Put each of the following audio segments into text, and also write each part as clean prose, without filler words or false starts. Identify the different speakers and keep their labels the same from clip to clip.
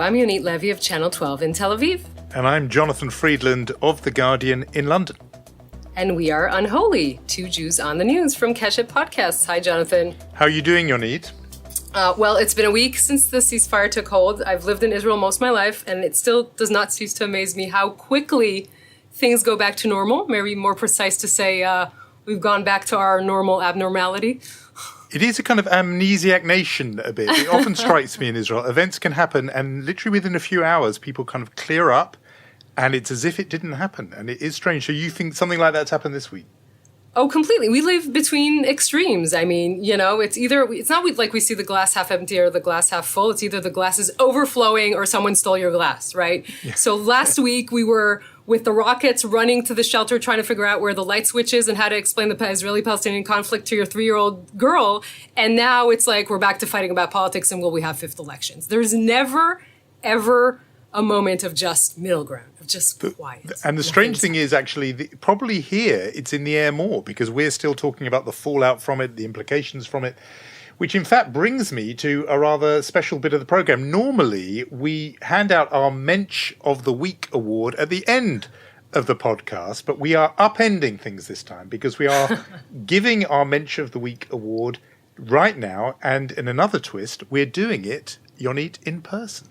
Speaker 1: I'm Yonit Levy of Channel 12 in Tel Aviv.
Speaker 2: And I'm Jonathan Friedland of The Guardian in London.
Speaker 1: And we are Unholy, two Jews on the news from Keshet Podcasts. Hi, Jonathan.
Speaker 2: How are you doing, Yonit?
Speaker 1: Well, it's been a week since the ceasefire took hold. I've lived in Israel most of my life, and it still does not cease to amaze me how quickly things go back to normal. Maybe more precise to say we've gone back to our normal abnormality.
Speaker 2: It is a kind of amnesiac nation a bit. It often strikes me in Israel. Events can happen, and literally within a few hours, people kind of clear up, and it's as if it didn't happen. And it is strange. So you think something like that's happened this week?
Speaker 1: Oh, completely. We live between extremes. I mean, it's not like we see the glass half empty or the glass half full. It's either the glass is overflowing or someone stole your glass, right? Yeah. So last week we were with the rockets running to the shelter trying to figure out where the light switch is and how to explain the Israeli-Palestinian conflict to your 3-year-old girl. And now it's like we're back to fighting about politics and will we have fifth elections? There's never, ever a moment of just middle ground, of just quiet.
Speaker 2: And the strange thing is actually, probably here, it's in the air more because we're still talking about the fallout from it, the implications from it, which in fact brings me to a rather special bit of the program. Normally, we hand out our Mensch of the Week award at the end of the podcast, but we are upending things this time because we are giving our Mensch of the Week award right now. And in another twist, we're doing it, Yonit, in person.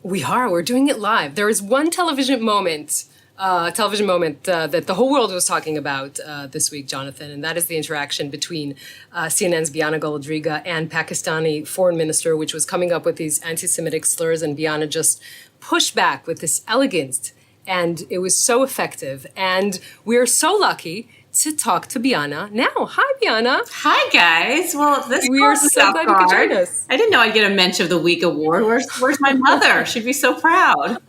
Speaker 1: We're doing it live. There is one television moment that the whole world was talking about this week, Jonathan, and that is the interaction between CNN's Bianna Golodryga and Pakistani Foreign Minister, which was coming up with these anti-Semitic slurs, and Bianna just pushed back with this elegance, and it was so effective. And we're so lucky to talk to Bianna now. Hi, Bianna.
Speaker 3: Hi, guys. Well,
Speaker 1: we are so glad you could join us.
Speaker 3: I didn't know I'd get a Mensch of the Week award. Where's my mother? She'd be so proud.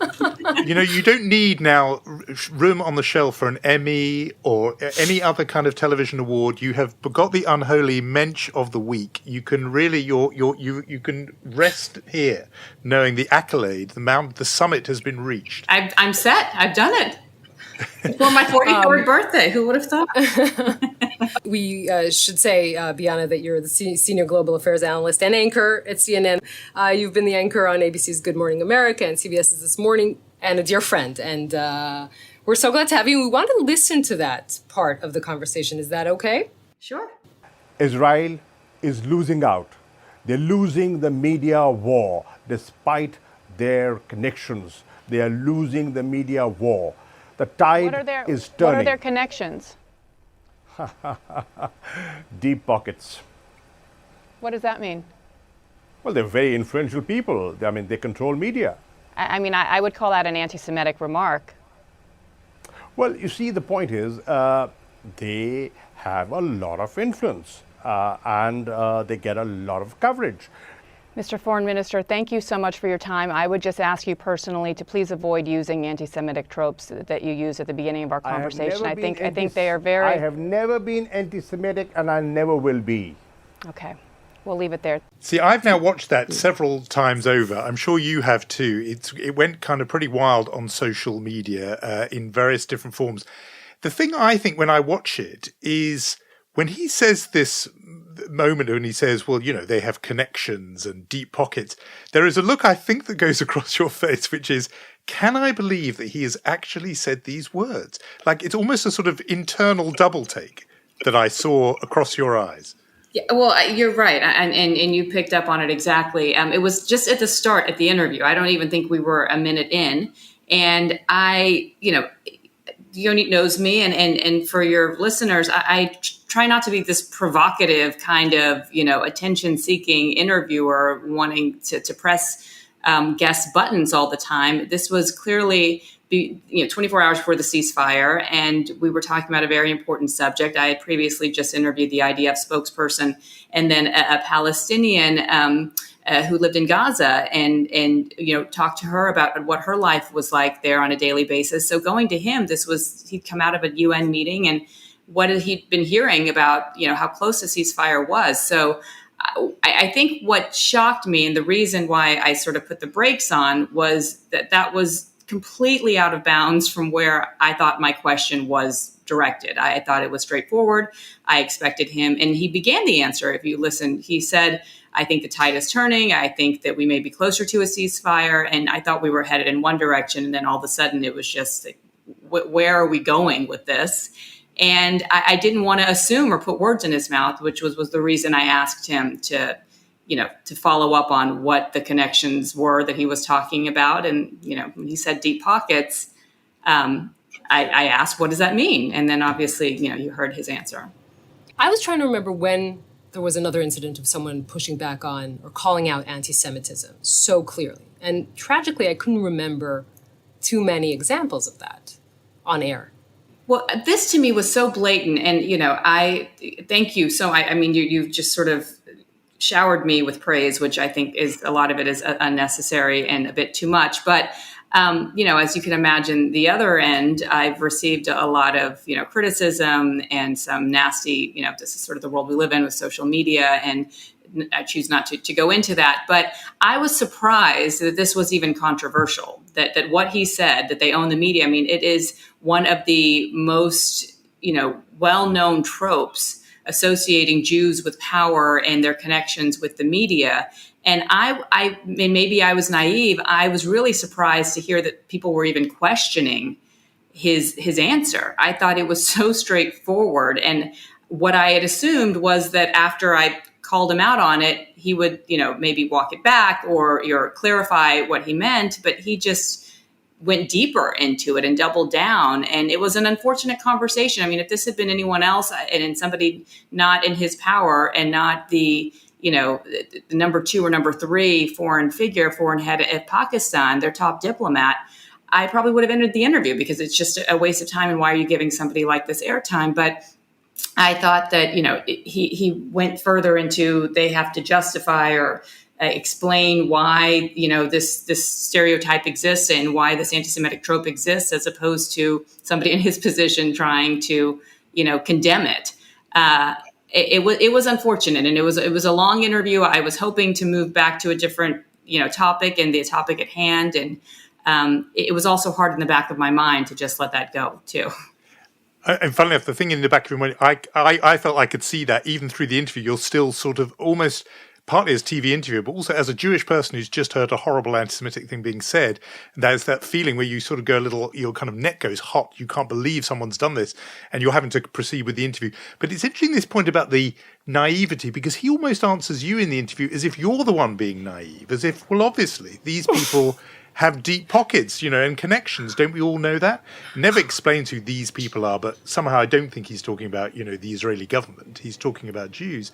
Speaker 2: You don't need now room on the shelf for an Emmy or any other kind of television award. You have got the Unholy Mensch of the Week. You can really you can rest here, knowing the accolade, the summit has been reached.
Speaker 3: I'm set. I've done it. For my 43rd birthday. Who would have thought?
Speaker 1: We should say, Bianna, that you're the senior global affairs analyst and anchor at CNN. You've been the anchor on ABC's Good Morning America and CBS's This Morning, and a dear friend. And we're so glad to have you. We want to listen to that part of the conversation. Is that okay?
Speaker 3: Sure.
Speaker 4: Israel is losing out. They're losing the media war. Despite their connections, they are losing the media war. The tide is turning.
Speaker 5: What are their connections?
Speaker 4: Deep pockets.
Speaker 5: What does that mean?
Speaker 4: Well, they're very influential people. I mean, they control media.
Speaker 5: I would call that an anti-Semitic remark.
Speaker 4: Well, you see, the point is they have a lot of influence and they get a lot of coverage.
Speaker 5: Mr. Foreign Minister, thank you so much for your time. I would just ask you personally to please avoid using anti-Semitic tropes that you used at the beginning of our conversation. I think they are very...
Speaker 4: I have never been anti-Semitic and I never will be.
Speaker 5: Okay. We'll leave it there.
Speaker 2: See, I've now watched that several times over. I'm sure you have too. It went kind of pretty wild on social media in various different forms. The thing I think when I watch it is when he says this moment when he says, well, they have connections and deep pockets, there is a look, I think, that goes across your face, which is, can I believe that he has actually said these words? Like, it's almost a sort of internal double take that I saw across your eyes.
Speaker 3: Yeah, well, you're right. And you picked up on it exactly. It was just at the start at the interview. I don't even think we were a minute in. And Yonit knows me, and for your listeners, I try not to be this provocative kind of, attention-seeking interviewer wanting to press guest buttons all the time. This was clearly 24 hours before the ceasefire, and we were talking about a very important subject. I had previously just interviewed the IDF spokesperson and then a Palestinian who lived in Gaza and talked to her about what her life was like there on a daily basis. So going to him, he'd come out of a UN meeting and what he'd been hearing about, how close the ceasefire was. So I think what shocked me, and the reason why I sort of put the brakes on, was that was completely out of bounds from where I thought my question was directed. I thought it was straightforward. I expected him, and he began the answer. If you listen, he said, I think the tide is turning. I think that we may be closer to a ceasefire. And I thought we were headed in one direction. And then all of a sudden it was just, where are we going with this? And I didn't want to assume or put words in his mouth, which was the reason I asked him to follow up on what the connections were that he was talking about. And, when he said deep pockets, I asked, what does that mean? And then obviously, you heard his answer.
Speaker 1: I was trying to remember when there was another incident of someone pushing back on or calling out anti-Semitism so clearly. And tragically, I couldn't remember too many examples of that on air.
Speaker 3: Well, this to me was so blatant. And, I thank you. So, you just sort of showered me with praise, which I think is a lot of it is unnecessary and a bit too much. But, as you can imagine, the other end, I've received a lot of, criticism and some nasty, this is sort of the world we live in with social media. And I choose not to go into that. But I was surprised that this was even controversial, that what he said, that they own the media. I mean, it is one of the most, well-known tropes associating Jews with power and their connections with the media. And maybe I was naive. I was really surprised to hear that people were even questioning his answer. I thought it was so straightforward. And what I had assumed was that after I called him out on it, he would, maybe walk it back or clarify what he meant. But he just went deeper into it and doubled down. And it was an unfortunate conversation. I mean, if this had been anyone else and somebody not in his power and not the number 2 or number 3 foreign head of Pakistan, their top diplomat, I probably would have ended the interview because it's just a waste of time. And why are you giving somebody like this airtime? But I thought that, he went further into they have to justify or explain why, this stereotype exists and why this anti-Semitic trope exists, as opposed to somebody in his position trying to, condemn it. It was unfortunate, and it was a long interview. I was hoping to move back to a different, topic and the topic at hand. And it was also hard in the back of my mind to just let that go too.
Speaker 2: And funnily enough, the thing in the back of your mind, I felt I could see that even through the interview, you're still sort of almost partly as TV interviewer, but also as a Jewish person who's just heard a horrible anti-Semitic thing being said. And there's that feeling where you sort of go your kind of neck goes hot. You can't believe someone's done this, and you're having to proceed with the interview. But it's interesting, this point about the naivety, because he almost answers you in the interview as if you're the one being naive, as if, well, obviously, these people have deep pockets, and connections. Don't we all know that? Never explains who these people are, but somehow I don't think he's talking about, the Israeli government. He's talking about Jews.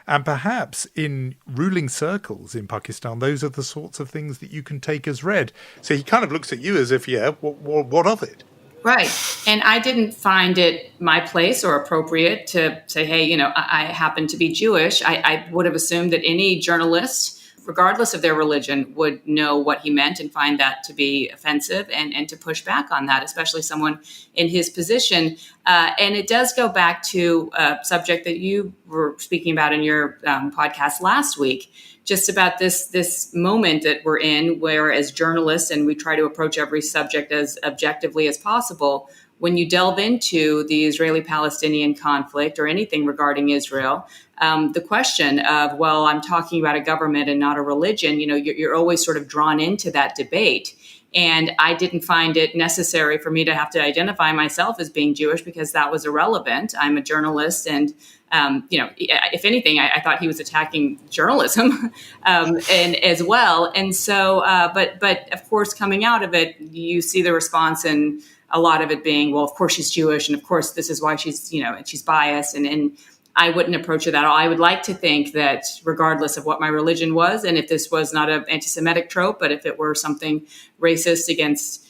Speaker 2: And perhaps in ruling circles in Pakistan, those are the sorts of things that you can take as read. So he kind of looks at you as if, what of it?
Speaker 3: Right. And I didn't find it my place or appropriate to say, hey, I happen to be Jewish. I would have assumed that any journalist, regardless of their religion, would know what he meant and find that to be offensive and to push back on that, especially someone in his position. And it does go back to a subject that you were speaking about in your podcast last week, just about this moment that we're in, where as journalists, and we try to approach every subject as objectively as possible, when you delve into the Israeli-Palestinian conflict or anything regarding Israel, the question of, well, I'm talking about a government and not a religion, you're always sort of drawn into that debate. And I didn't find it necessary for me to have to identify myself as being Jewish because that was irrelevant. I'm a journalist. And, if anything, I thought he was attacking journalism and as well. And so, but of course, coming out of it, you see the response and a lot of it being, well, of course she's Jewish. And of course, this is why she's, she's biased. And I wouldn't approach it that all. I would like to think that regardless of what my religion was, and if this was not an anti-Semitic trope, but if it were something racist against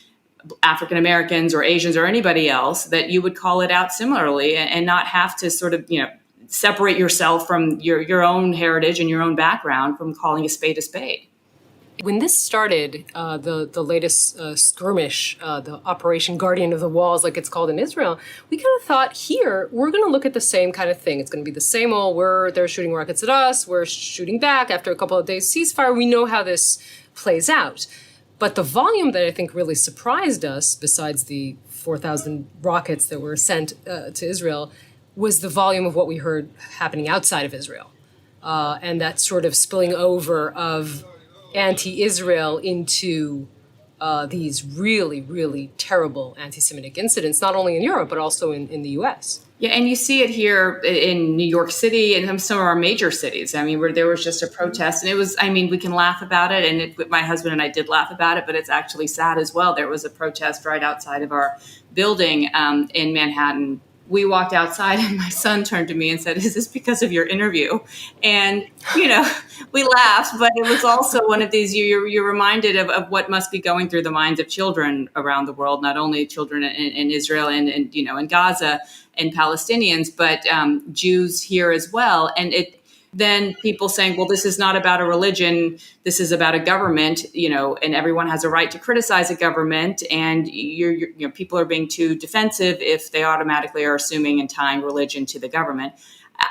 Speaker 3: African Americans or Asians or anybody else, that you would call it out similarly and not have to sort of, separate yourself from your own heritage and your own background from calling a spade a spade.
Speaker 1: When this started, the latest skirmish, the Operation Guardian of the Walls, like it's called in Israel, we kind of thought here, we're going to look at the same kind of thing. It's going to be the same old, they're shooting rockets at us, we're shooting back after a couple of days ceasefire. We know how this plays out. But the volume that I think really surprised us, besides the 4,000 rockets that were sent to Israel, was the volume of what we heard happening outside of Israel. and that sort of spilling over of anti-Israel into these really, really terrible anti-Semitic incidents, not only in Europe, but also in the U.S.
Speaker 3: Yeah, and you see it here in New York City and some of our major cities. I mean, where there was just a protest, and it was, I mean, we can laugh about it, and my husband and I did laugh about it, but it's actually sad as well. There was a protest right outside of our building in Manhattan. We walked outside and my son turned to me and said, "Is this because of your interview?" And, you know, we laughed, but it was also one of these, you're reminded of what must be going through the minds of children around the world, not only children in Israel and in Gaza and Palestinians, but Jews here as well. And then people saying, well, this is not about a religion, this is about a government, and everyone has a right to criticize a government, and people are being too defensive if they automatically are assuming and tying religion to the government.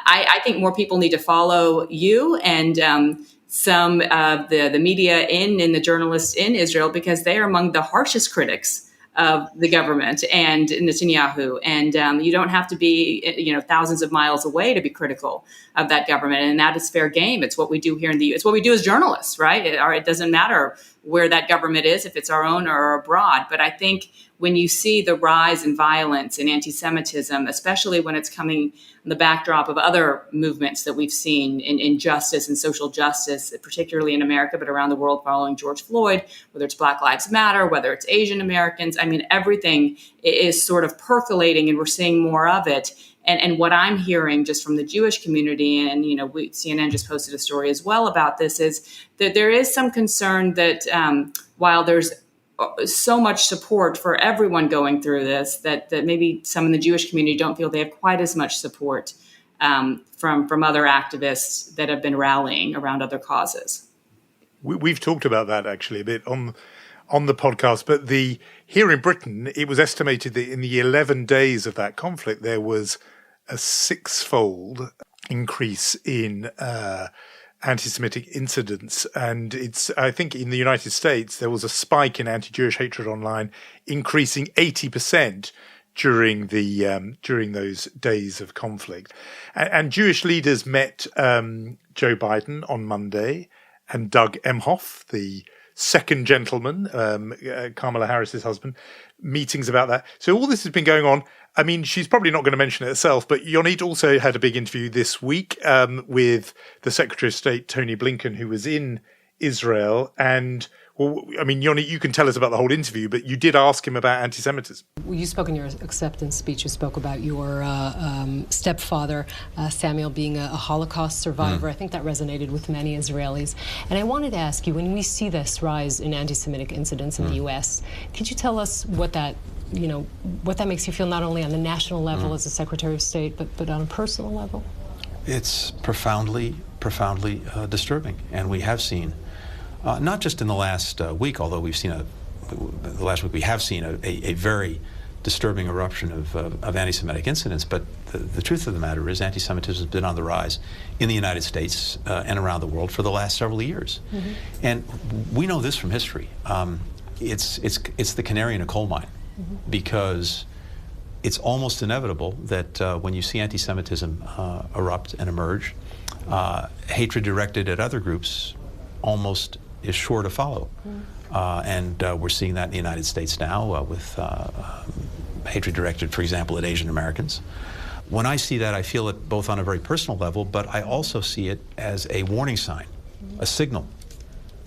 Speaker 3: I think more people need to follow you and some of the media and the journalists in Israel, because they are among the harshest critics of the government and Netanyahu. And you don't have to be, thousands of miles away to be critical of that government. And that is fair game. It's what we do here in the U.S. It's what we do as journalists, right? It doesn't matter where that government is, if it's our own or abroad. But I think when you see the rise in violence and anti-Semitism, especially when it's coming in the backdrop of other movements that we've seen in justice and social justice, particularly in America, but around the world following George Floyd, whether it's Black Lives Matter, whether it's Asian Americans, I mean, everything is sort of percolating and we're seeing more of it. And what I'm hearing just from the Jewish community, and CNN just posted a story as well about this, is that there is some concern that while there's so much support for everyone going through this, that maybe some in the Jewish community don't feel they have quite as much support from other activists that have been rallying around other causes.
Speaker 2: We've talked about that actually a bit on the podcast, but here in Britain, it was estimated that in the 11 days of that conflict, there was a 6-fold increase in anti-Semitic incidents. And I think in the United States, there was a spike in anti-Jewish hatred online, increasing 80% during those days of conflict. And Jewish leaders met Joe Biden on Monday and Doug Emhoff, the second gentleman, Kamala Harris's husband, meetings about that. So all this has been going on. I mean, she's probably not going to mention it herself, but Yonit also had a big interview this week with the Secretary of State, Tony Blinken, who was in Israel. And, well, I mean, Yonit, you can tell us about the whole interview, but you did ask him about anti-Semitism.
Speaker 1: You spoke in your acceptance speech, you spoke about your stepfather, Samuel, being a Holocaust survivor. I think that resonated with many Israelis. And I wanted to ask you, when we see this rise in anti-Semitic incidents in the U.S., could you tell us what that makes you feel, not only on the national level as a Secretary of State, but on a personal level?
Speaker 6: It's profoundly disturbing. And we have seen, not just in the last week, although we've seen the last week we have seen a very disturbing eruption of anti-Semitic incidents, but the truth of the matter is anti-Semitism has been on the rise in the United States and around the world for the last several years. And we know this from history. It's the canary in a coal mine, because it's almost inevitable that when you see anti-Semitism erupt and emerge, hatred directed at other groups almost is sure to follow. And we're seeing that in the United States now with hatred directed, for example, at Asian Americans. When I see that, I feel it both on a very personal level, but I also see it as a warning sign, a signal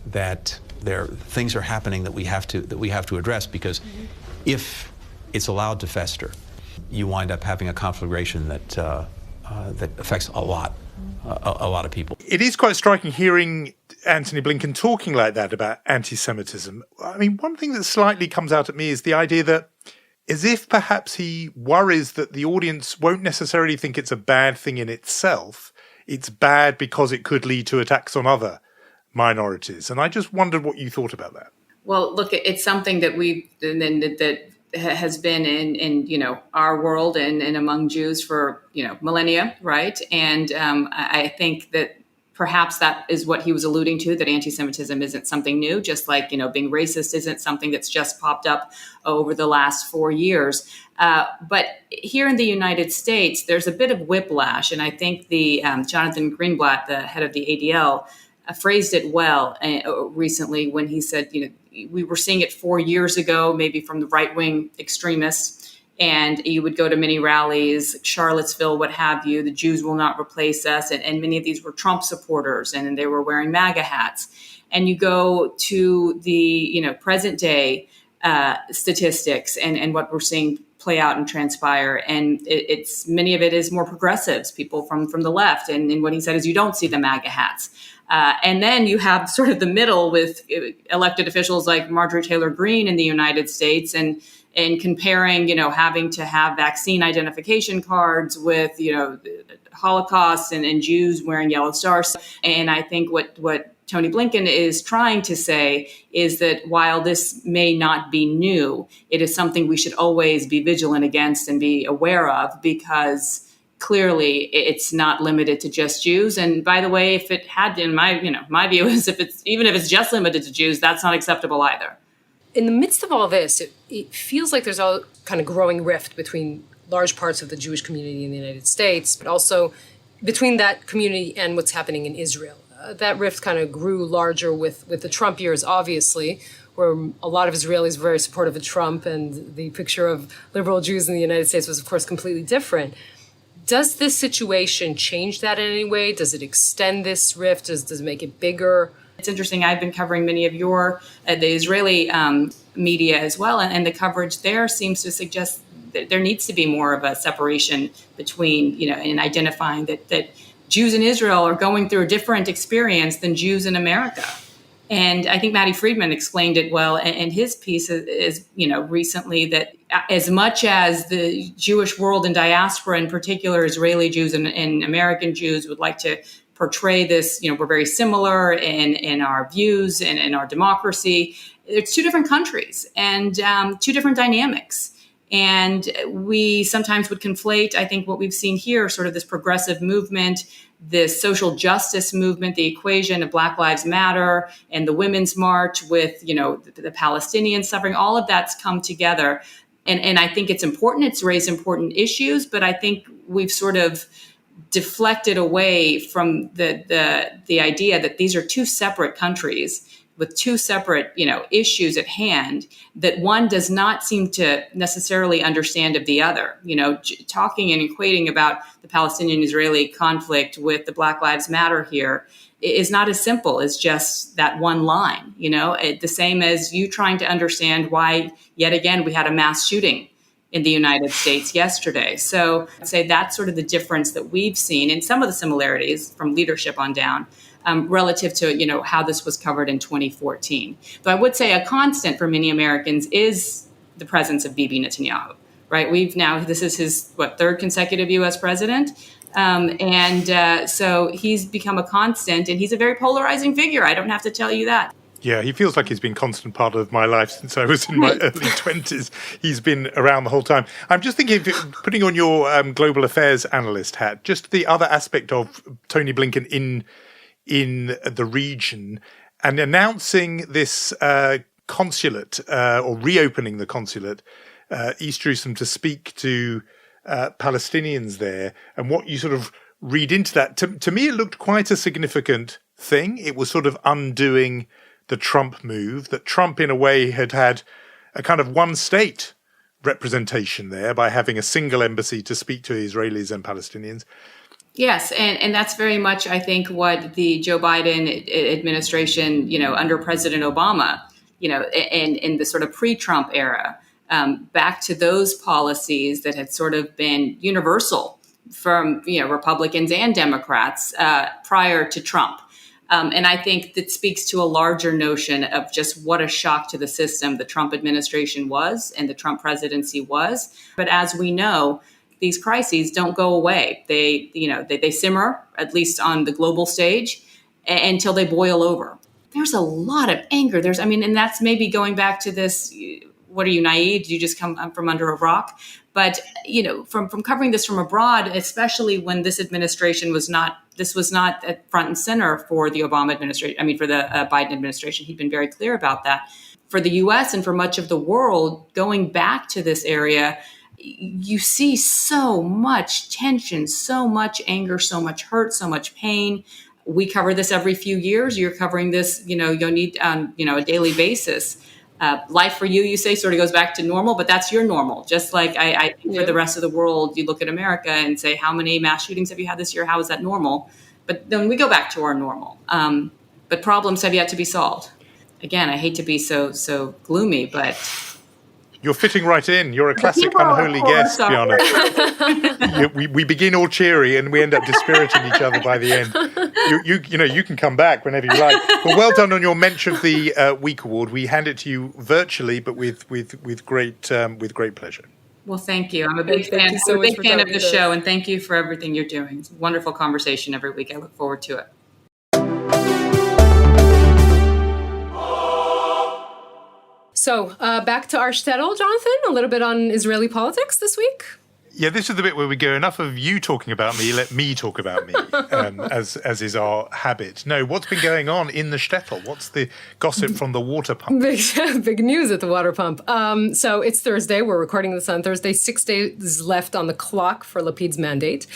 Speaker 6: that things are happening that we have to address, because if it's allowed to fester, you wind up having a conflagration that affects a lot of people.
Speaker 2: It is quite striking hearing Antony Blinken talking like that about anti-Semitism. I mean, one thing that slightly comes out at me is the idea that, as if perhaps he worries that the audience won't necessarily think it's a bad thing in itself. It's bad because it could lead to attacks on other minorities. And I just wondered what you thought about that.
Speaker 3: Well, look, it's something that that has been in our world and among Jews for millennia, right? And I think that perhaps that is what he was alluding to, that anti-Semitism isn't something new, just like, being racist isn't something that's just popped up over the last 4 years. But here in the United States, there's a bit of whiplash. And I think the Jonathan Greenblatt, the head of the ADL, phrased it well recently when he said, we were seeing it 4 years ago, maybe from the right-wing extremists. And you would go to many rallies, Charlottesville, what have you, the Jews will not replace us. And many of these were Trump supporters, and they were wearing MAGA hats. And you go to the, present day statistics and what we're seeing play out and transpire. And it's many of it is more progressives, people from the left. And what he said is you don't see the MAGA hats. And then you have sort of the middle with elected officials like Marjorie Taylor Greene in the United States and comparing, having to have vaccine identification cards with, Holocaust and Jews wearing yellow stars. And I think what Tony Blinken is trying to say is that while this may not be new, it is something we should always be vigilant against and be aware of, because clearly it's not limited to just Jews. And by the way, if it had, in my view is even if it's just limited to Jews, that's not acceptable either.
Speaker 1: In the midst of all this, it feels like there's a kind of growing rift between large parts of the Jewish community in the United States, but also between that community and what's happening in Israel. That rift kind of grew larger with the Trump years, obviously, where a lot of Israelis were very supportive of Trump, and the picture of liberal Jews in the United States was, of course, completely different. Does this situation change that in any way? Does it extend this rift? Does it make it bigger?
Speaker 3: It's interesting. I've been covering many of the Israeli media as well, and the coverage there seems to suggest that there needs to be more of a separation between, in identifying that Jews in Israel are going through a different experience than Jews in America. And I think Matty Friedman explained it well in his piece is recently, that as much as the Jewish world and diaspora, in particular Israeli Jews and American Jews, would like to portray this, we're very similar in our views and in our democracy. It's two different countries and two different dynamics. And we sometimes would conflate, I think, what we've seen here, sort of this progressive movement, this social justice movement, the equation of Black Lives Matter and the Women's March with, the Palestinian suffering, all of that's come together. And I think it's important. It's raised important issues, but I think we've sort of deflected away from the idea that these are two separate countries with two separate, issues at hand, that one does not seem to necessarily understand of the other. Talking and equating about the Palestinian-Israeli conflict with the Black Lives Matter here is not as simple as just that one line. The same as you trying to understand why, yet again, we had a mass shooting in the United States yesterday. So I'd say that's sort of the difference that we've seen, and some of the similarities from leadership on down, relative to, how this was covered in 2014. But I would say a constant for many Americans is the presence of Bibi Netanyahu, right? This is his, third consecutive U.S. president. So he's become a constant, and he's a very polarizing figure. I don't have to tell you that.
Speaker 2: Yeah, he feels like he's been a constant part of my life since I was in my early 20s. He's been around the whole time. I'm just thinking, putting on your global affairs analyst hat, just the other aspect of Tony Blinken in the region and announcing this consulate or reopening the consulate, East Jerusalem, to speak to Palestinians there, and what you sort of read into that. To me, it looked quite a significant thing. It was sort of undoing the Trump move, that Trump in a way had a kind of one state representation there by having a single embassy to speak to Israelis and Palestinians.
Speaker 3: Yes, and that's very much, I think, what the Joe Biden administration, under President Obama, in the sort of pre-Trump era, back to those policies that had sort of been universal from, Republicans and Democrats prior to Trump. And I think that speaks to a larger notion of just what a shock to the system the Trump administration was and the Trump presidency was. But as we know, these crises don't go away. They simmer, at least on the global stage, until they boil over. There's a lot of anger. And that's maybe going back to this what are you, naive? Did you just come from under a rock? But, from covering this from abroad, especially when this administration was not at front and center for the Obama administration, for the Biden administration. He'd been very clear about that. For the U.S. and for much of the world, going back to this area, you see so much tension, so much anger, so much hurt, so much pain. We cover this every few years. You're covering this, Yonit, on, a daily basis. Life for you say, sort of goes back to normal, but that's your normal. Just like I think for the rest of the world, you look at America and say, how many mass shootings have you had this year? How is that normal? But then we go back to our normal. But problems have yet to be solved. Again, I hate to be so gloomy, but...
Speaker 2: You're fitting right in. You're a classic unholy guest, Bianna. we begin all cheery and we end up dispiriting each other by the end. You can come back whenever you like. But well done on your Mensch of the Week award. We hand it to you virtually, but with great pleasure.
Speaker 3: Well, thank you. I'm a big fan. I'm a big fan of the show, and thank you for everything you're doing. It's a wonderful conversation every week. I look forward to it.
Speaker 1: So back to our shtetl, Jonathan, a little bit on Israeli politics this week.
Speaker 2: Yeah, this is the bit where we go, enough of you talking about me, let me talk about me, as is our habit. No, what's been going on in the shtetl? What's the gossip from the water pump?
Speaker 1: Big news at the water pump. So it's Thursday. We're recording this on Thursday. 6 days left on the clock for Lapid's mandate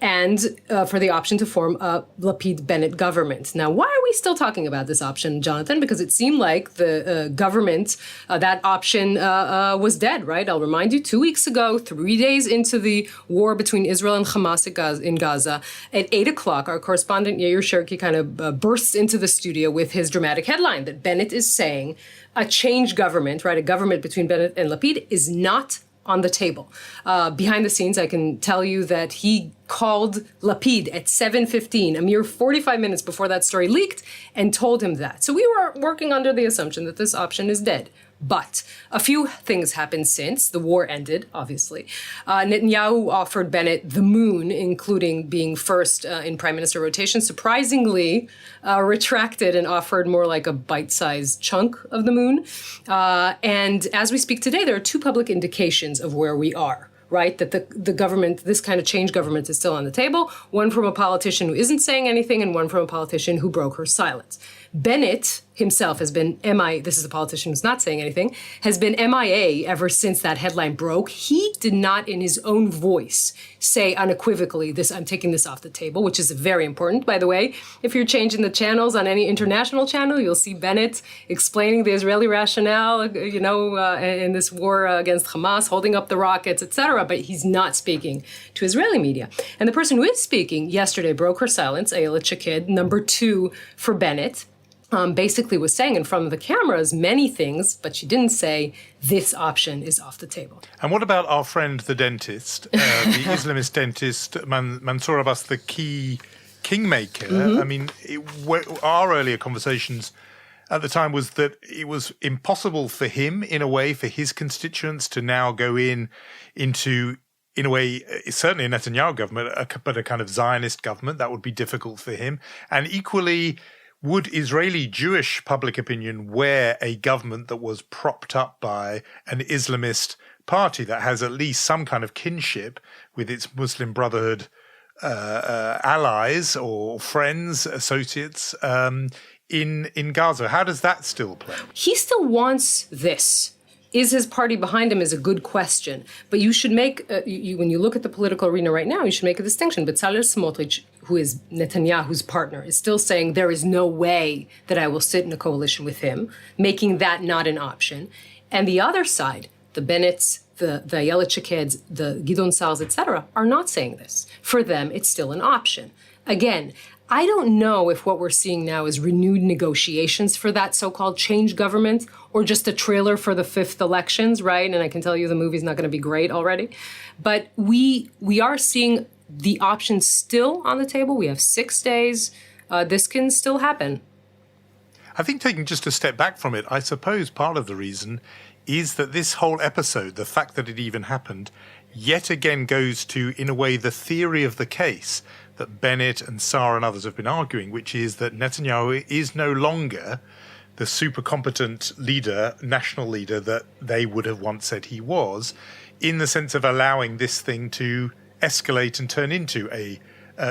Speaker 1: and for the option to form a Lapid-Bennett government. Now, why are we still talking about this option, Jonathan? Because it seemed like the government, that option was dead, right? I'll remind you, 2 weeks ago, 3 days into the war between Israel and Hamas in Gaza, at 8 o'clock, our correspondent Yair Shirky kind of bursts into the studio with his dramatic headline that Bennett is saying a change government, right, a government between Bennett and Lapid is not on the table. Behind the scenes, I can tell you that he called Lapid at 7:15, a mere 45 minutes before that story leaked, and told him that. So we were working under the assumption that this option is dead. But a few things happened since the war ended, obviously. Netanyahu offered Bennett the moon, including being first in prime minister rotation, surprisingly retracted and offered more like a bite-sized chunk of the moon. And as we speak today, there are two public indications of where we are. Right, that the government, this kind of change government is still on the table, one from a politician who isn't saying anything and one from a politician who broke her silence. Bennett himself has been this is a politician who's not saying anything, has been MIA ever since that headline broke. He did not, in his own voice, say unequivocally, I'm taking this off the table, which is very important, by the way. If you're changing the channels on any international channel, you'll see Bennett explaining the Israeli rationale, in this war against Hamas, holding up the rockets, etc. But he's not speaking to Israeli media. And the person who is speaking yesterday broke her silence, Ayelet Shaked, number 2 for Bennett. Basically was saying in front of the cameras many things, but she didn't say this option is off the table.
Speaker 2: And what about our friend, the dentist, the Islamist dentist, Mansour Abbas, the key kingmaker? Mm-hmm. I mean, our earlier conversations at the time was that it was impossible for him, in a way, for his constituents to now go into, in a way, certainly a Netanyahu government, but a kind of Zionist government. That would be difficult for him. And equally, would Israeli Jewish public opinion wear a government that was propped up by an Islamist party that has at least some kind of kinship with its Muslim Brotherhood allies or friends, associates in Gaza? How does that still play?
Speaker 1: He still wants this. Is his party behind him is a good question. But you should make, when you look at the political arena right now, you should make a distinction. Bezalel Smotrich, who is Netanyahu's partner, is still saying there is no way that I will sit in a coalition with him, making that not an option. And the other side, the Bennetts, the Ayelet Shakeds, the Gidon Sa'ars, etc., are not saying this. For them, it's still an option. Again, I don't know if what we're seeing now is renewed negotiations for that so-called change government or just a trailer for the 5th elections, right? And I can tell you the movie's not going to be great already. But we are seeing the options still on the table. We have 6 days. This can still happen.
Speaker 2: I think taking just a step back from it, I suppose part of the reason is that this whole episode, the fact that it even happened, yet again goes to, in a way, the theory of the case that Bennett and Saar and others have been arguing, which is that Netanyahu is no longer the super competent leader, national leader that they would have once said he was, in the sense of allowing this thing to escalate and turn into a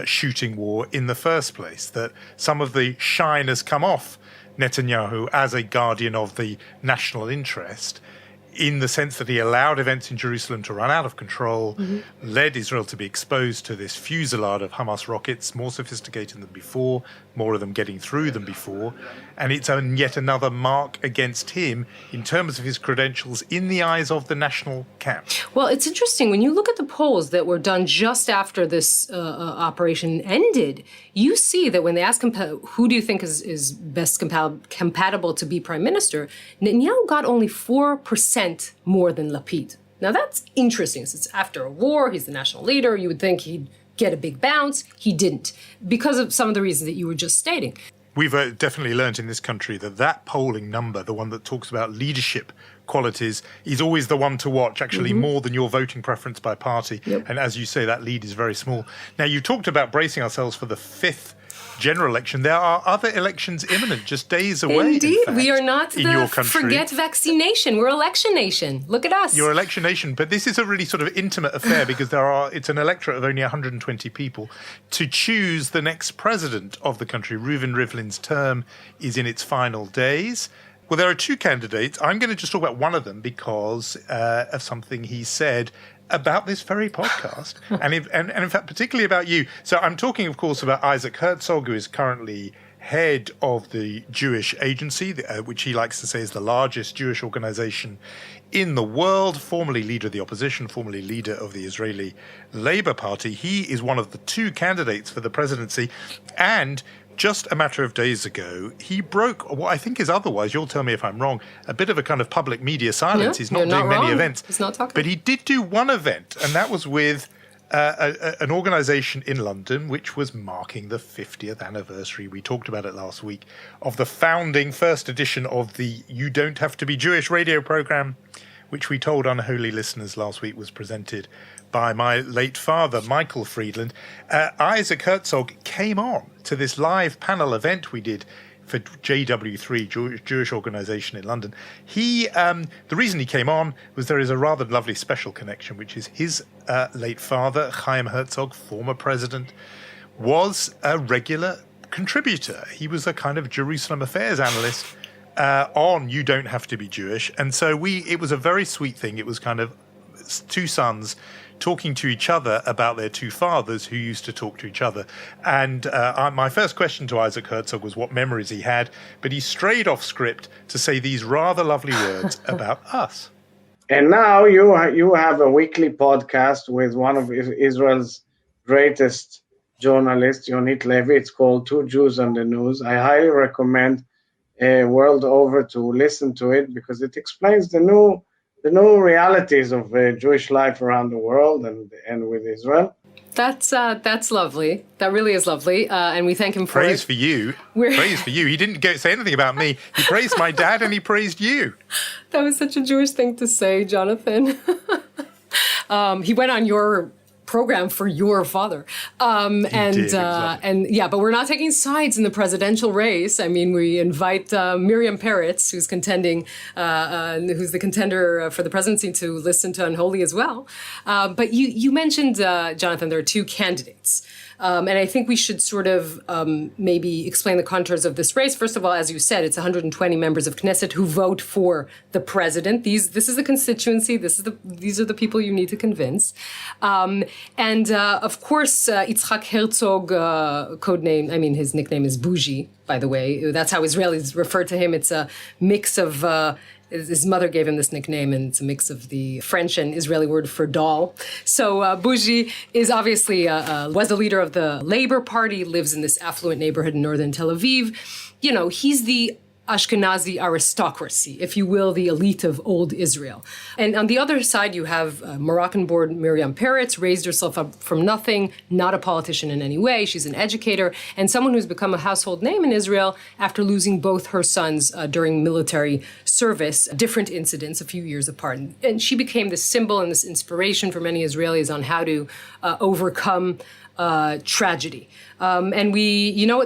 Speaker 2: shooting war in the first place, that some of the shine has come off Netanyahu as a guardian of the national interest, in the sense that he allowed events in Jerusalem to run out of control, led Israel to be exposed to this fusillade of Hamas rockets, more sophisticated than before, more of them getting through than before. And it's yet another mark against him in terms of his credentials in the eyes of the national camp.
Speaker 1: Well, it's interesting. When you look at the polls that were done just after this operation ended, you see that when they ask him, who do you think is best compatible to be prime minister, Netanyahu got only 4% more than Lapid. Now, that's interesting. Since after a war, he's the national leader. You would think he'd get a big bounce. He didn't, because of some of the reasons that you were just stating.
Speaker 2: We've definitely learned in this country that polling number, the one that talks about leadership qualities, is always the one to watch, actually more than your voting preference by party.
Speaker 1: Yep.
Speaker 2: And as you say, that lead is very small. Now, you talked about bracing ourselves for the 5th general election. There are other elections imminent, just days away.
Speaker 1: Indeed,
Speaker 2: in fact,
Speaker 1: we are not
Speaker 2: in your country.
Speaker 1: Forget vaccination. We're election nation. Look at us.
Speaker 2: You're election nation, but this is a really sort of intimate affair because it's an electorate of only 120 people to choose the next president of the country. Reuven Rivlin's term is in its final days. Well, there are two candidates. I'm going to just talk about one of them because of something he said about this very podcast, and in fact, particularly about you. So I'm talking, of course, about Isaac Herzog, who is currently head of the Jewish Agency, which he likes to say is the largest Jewish organization in the world, formerly leader of the opposition, formerly leader of the Israeli Labour Party. He is one of the two candidates for the presidency, and just a matter of days ago, he broke what I think is otherwise, you'll tell me if I'm wrong, a bit of a kind of public media silence. He's not doing many events.
Speaker 1: He's not talking.
Speaker 2: But he did do one event, and that was with an organisation in London which was marking the 50th anniversary, we talked about it last week, of the founding first edition of the You Don't Have to Be Jewish radio programme, which we told Unholy listeners last week was presented by my late father, Michael Friedland. Isaac Herzog came on to this live panel event we did for JW3, Jewish organisation in London. The reason he came on was there is a rather lovely special connection, which is his late father, Chaim Herzog, former president, was a regular contributor. He was a kind of Jerusalem affairs analyst on You Don't Have to Be Jewish. And so it was a very sweet thing. It was kind of two sons talking to each other about their two fathers who used to talk to each other. And my first question to Isaac Herzog was what memories he had, but he strayed off script to say these rather lovely words about us.
Speaker 7: And now you have a weekly podcast with one of Israel's greatest journalists, Yonit Levy. It's called Two Jews on the News. I highly recommend world over to listen to it because it explains the new realities of Jewish life around the world and with Israel.
Speaker 1: That's lovely. That really is lovely, and we thank him for
Speaker 2: praise
Speaker 1: it.
Speaker 2: For you. Praise for you. He didn't say anything about me. He praised my dad and he praised you.
Speaker 1: That was such a Jewish thing to say, Jonathan. He went on your program for your father. Exactly. But we're not taking sides in the presidential race. I mean, we invite Miriam Peretz, who's who's the contender for the presidency, to listen to Unholy as well. But you mentioned, Jonathan, there are two candidates. And I think we should sort of maybe explain the contours of this race. First of all, as you said, it's 120 members of Knesset who vote for the president. This is the constituency. These are the people you need to convince. Of course, Yitzhak Herzog, codename, I mean, his nickname is Bougie, by the way. That's how Israelis refer to him. It's a mix of... his mother gave him this nickname, and it's a mix of the French and Israeli word for doll. So Bougie is obviously was the leader of the Labour Party, lives in this affluent neighborhood in northern Tel Aviv. You know, he's the Ashkenazi aristocracy, if you will, the elite of old Israel. And on the other side, you have Moroccan-born Miriam Peretz, raised herself up from nothing, not a politician in any way. She's an educator and someone who's become a household name in Israel after losing both her sons during military service, different incidents a few years apart. And she became this symbol and this inspiration for many Israelis on how to overcome tragedy. And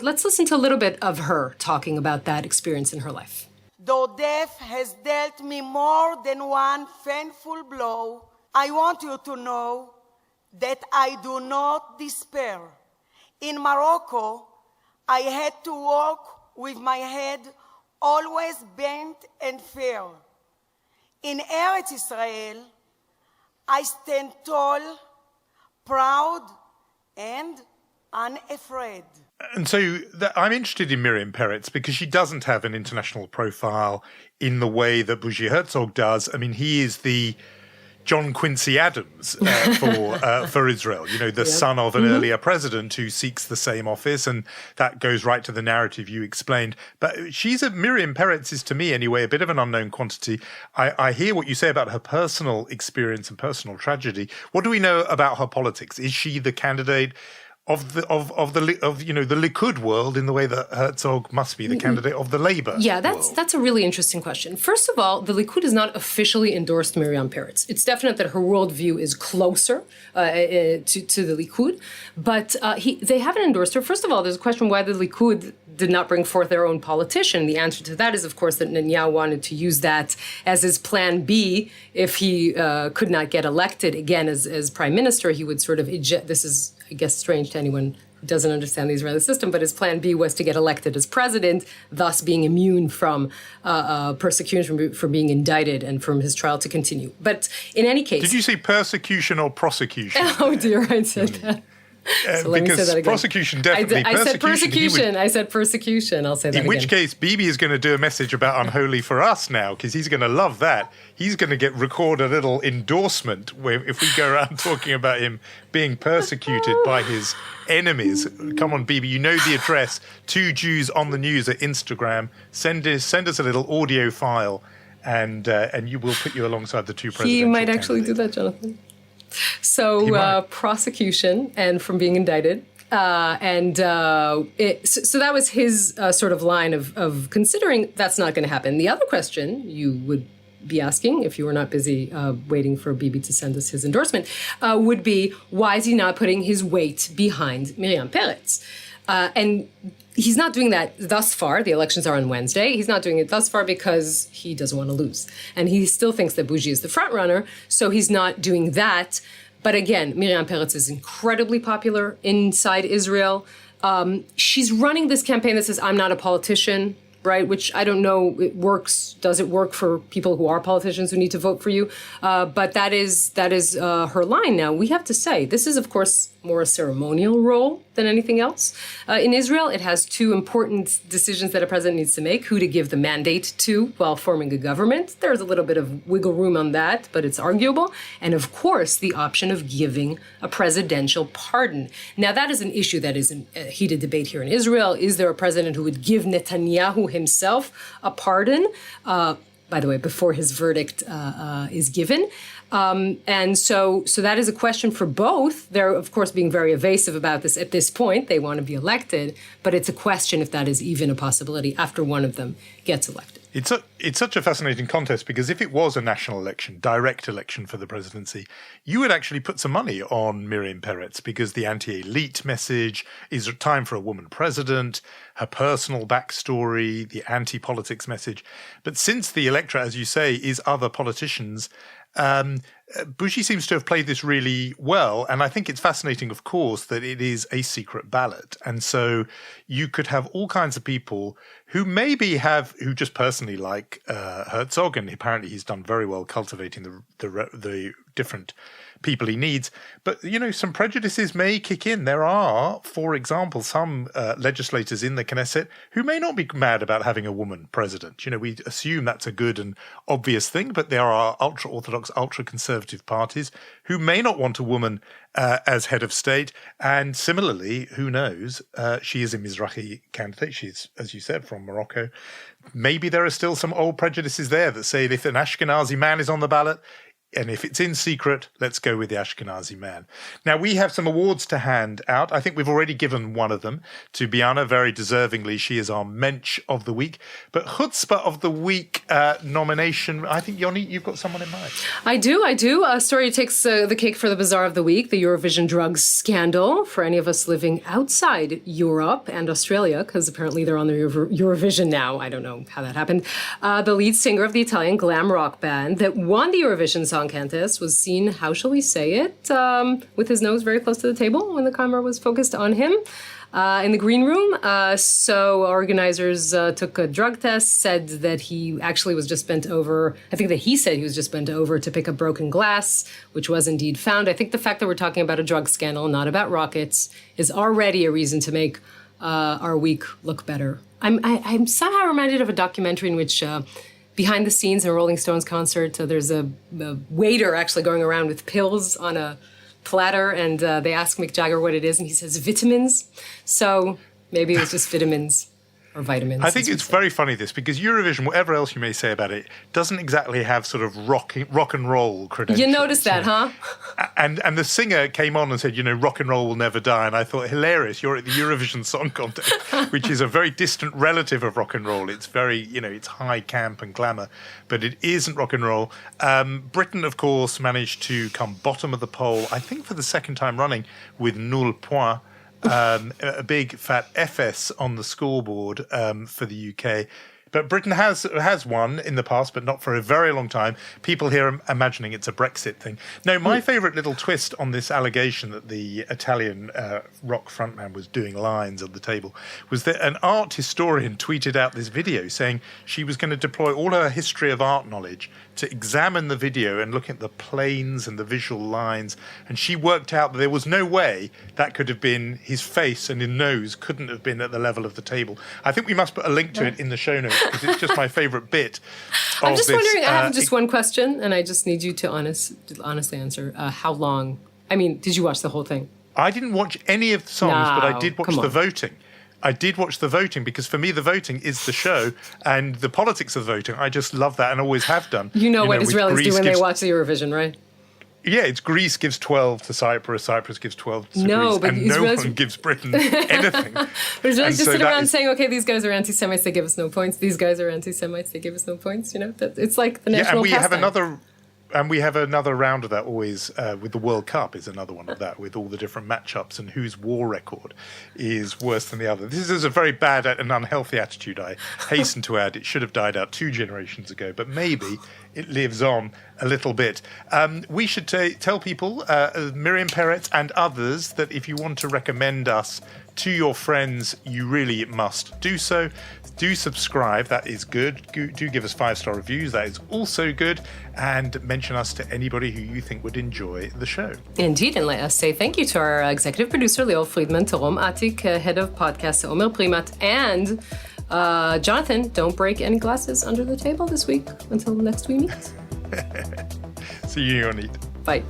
Speaker 1: let's listen to a little bit of her talking about that experience in her life.
Speaker 8: though death has dealt me more than one painful blow, I want you to know that I do not despair. In Morocco, I had to walk with my head always bent and fair. In Eretz Israel, I stand tall, proud, and unafraid.
Speaker 2: And so I'm interested in Miriam Peretz because she doesn't have an international profile in the way that Bougie Herzog does. I mean, he is the John Quincy Adams for Israel, the son of an earlier president who seeks the same office. And that goes right to the narrative you explained. But Miriam Peretz is, to me anyway, a bit of an unknown quantity. I hear what you say about her personal experience and personal tragedy. What do we know about her politics? Is she the candidate of the Likud world in the way that Herzog must be the candidate of the Labour world?
Speaker 1: That's a really interesting question. First of all, the Likud has not officially endorsed Miriam Peretz. It's definite that her worldview is closer to the Likud, but they haven't endorsed her. First of all, there's a question why the Likud did not bring forth their own politician. The answer to that is, of course, that Netanyahu wanted to use that as his plan B if he could not get elected again as prime minister. He would sort of this is, I guess, strange to anyone who doesn't understand the Israeli system, but his plan B was to get elected as president, thus being immune from persecution for being indicted and from his trial to continue. But in any case...
Speaker 2: Did you say persecution or prosecution?
Speaker 1: Oh, dear, I said that. So let me say that again.
Speaker 2: Prosecution, definitely.
Speaker 1: I said persecution. I said persecution. I'll say that again.
Speaker 2: In which case, Bibi is going to do a message about Unholy for us now, because he's going to love that. He's going to record a little endorsement where if we go around talking about him being persecuted by his enemies. Come on, Bibi, you know the address. 2 Jews on the News at Instagram. Send us a little audio file, and we'll put you alongside the 2 presidential
Speaker 1: He might actually do that, Jonathan. So prosecution and from being indicted. So that was his sort of line of considering that's not going to happen. The other question you would be asking, if you were not busy waiting for Bibi to send us his endorsement, would be, why is he not putting his weight behind Miriam Peretz? And he's not doing that thus far. The elections are on Wednesday. He's not doing it thus far because he doesn't want to lose. And he still thinks that Bougie is the front runner, so he's not doing that. But again, Miriam Peretz is incredibly popular inside Israel. She's running this campaign that says, I'm not a politician, right? Which I don't know, it works. Does it work for people who are politicians who need to vote for you? But that is her line now. We have to say, this is, of course, more a ceremonial role than anything else. In Israel, it has 2 important decisions that a president needs to make, who to give the mandate to while forming a government. There's a little bit of wiggle room on that, but it's arguable. And of course, the option of giving a presidential pardon. Now, that is an issue that is in heated debate here in Israel. Is there a president who would give Netanyahu himself a pardon? By the way, before his verdict is given. And so that is a question for both. They're, of course, being very evasive about this at this point. They want to be elected, but it's a question if that is even a possibility after one of them gets elected.
Speaker 2: It's such a fascinating contest because if it was a national election, direct election for the presidency, you would actually put some money on Miriam Peretz because the anti-elite message is time for a woman president, her personal backstory, the anti-politics message. But since the electorate, as you say, is other politicians, Bougie seems to have played this really well. And I think it's fascinating, of course, that it is a secret ballot. And so you could have all kinds of people who who just personally like Herzog, and apparently he's done very well cultivating the different people he needs. But, some prejudices may kick in. There are, for example, some legislators in the Knesset who may not be mad about having a woman president. We assume that's a good and obvious thing, but there are ultra-Orthodox, ultra-conservative parties who may not want a woman as head of state. And similarly, who knows, she is a Mizrahi candidate. She's, as you said, from Morocco. Maybe there are still some old prejudices there that say if an Ashkenazi man is on the ballot, And if it's in secret, let's go with the Ashkenazi man. Now, we have some awards to hand out. I think we've already given one of them to Bianna, very deservingly. She is our mensch of the week. But chutzpah of the week nomination, I think, Yonit, you've got someone in mind.
Speaker 1: I do. A story takes the cake for the bizarre of the week, the Eurovision drugs scandal. For any of us living outside Europe and Australia, because apparently they're on the Eurovision now. I don't know how that happened. The lead singer of the Italian glam rock band that won the Eurovision Song Contest was seen, how shall we say it, with his nose very close to the table when the camera was focused on him in the green room. So organizers took a drug test, said that he actually was just bent over. I think that he said he was just bent over to pick up broken glass, which was indeed found. I think the fact that we're talking about a drug scandal, not about rockets, is already a reason to make our week look better. I'm somehow reminded of a documentary in which behind the scenes in a Rolling Stones concert, there's a waiter actually going around with pills on a platter, and they ask Mick Jagger what it is, and he says vitamins. So maybe it was just vitamins or vitamins.
Speaker 2: I think it's very funny, this, because Eurovision, whatever else you may say about it, doesn't exactly have sort of rock and roll credentials.
Speaker 1: You noticed that, huh?
Speaker 2: And the singer came on and said, rock and roll will never die. And I thought, hilarious, you're at the Eurovision Song Contest, which is a very distant relative of rock and roll. It's very, it's high camp and glamour, but it isn't rock and roll. Britain, of course, managed to come bottom of the poll, I think for the second time running, with 0 points. A big fat FS on the scoreboard for the UK. But Britain has won in the past, but not for a very long time. People here are imagining it's a Brexit thing. No, my favourite little twist on this allegation that the Italian rock frontman was doing lines on the table was that an art historian tweeted out this video saying she was going to deploy all her history of art knowledge to examine the video and look at the planes and the visual lines. And she worked out that there was no way that could have been his face, and his nose couldn't have been at the level of the table. I think we must put a link to it in the show notes, because it's just my favourite bit.
Speaker 1: I'm just wondering, I have just one question, and I just need you to honestly answer. How long? I mean, did you watch the whole thing?
Speaker 2: I didn't watch any of the songs, but I did watch the voting. I did watch the voting, because for me the voting is the show, and the politics of the voting, I just love that and always have done.
Speaker 1: You know what Israelis do when they watch the Eurovision, right?
Speaker 2: Yeah, it's Greece gives 12 to Cyprus, Cyprus gives 12 to
Speaker 1: no,
Speaker 2: Greece,
Speaker 1: but
Speaker 2: and no one gives Britain anything.
Speaker 1: But Israelis just sit around saying, okay, these guys are anti-Semites, they give us no points. These guys are anti-Semites, they give us no points. It's like the national pastime.
Speaker 2: And we have another round of that always with the World Cup is another one of that, with all the different matchups and whose war record is worse than the other. This is a very bad and unhealthy attitude, I hasten to add. It should have died out 2 generations ago, but maybe it lives on a little bit. We should tell people, Miriam Peretz and others, that if you want to recommend us to your friends, you really must do so. Do subscribe, that is good. Do give us 5-star reviews, that is also good. And mention us to anybody who you think would enjoy the show.
Speaker 1: Indeed, and let us say thank you to our executive producer, Leo Friedman, to Rom Atik, head of podcasts, Omer Primat, and Jonathan. Don't break any glasses under the table this week until next we meet.
Speaker 2: See you, Yonit.
Speaker 1: Bye.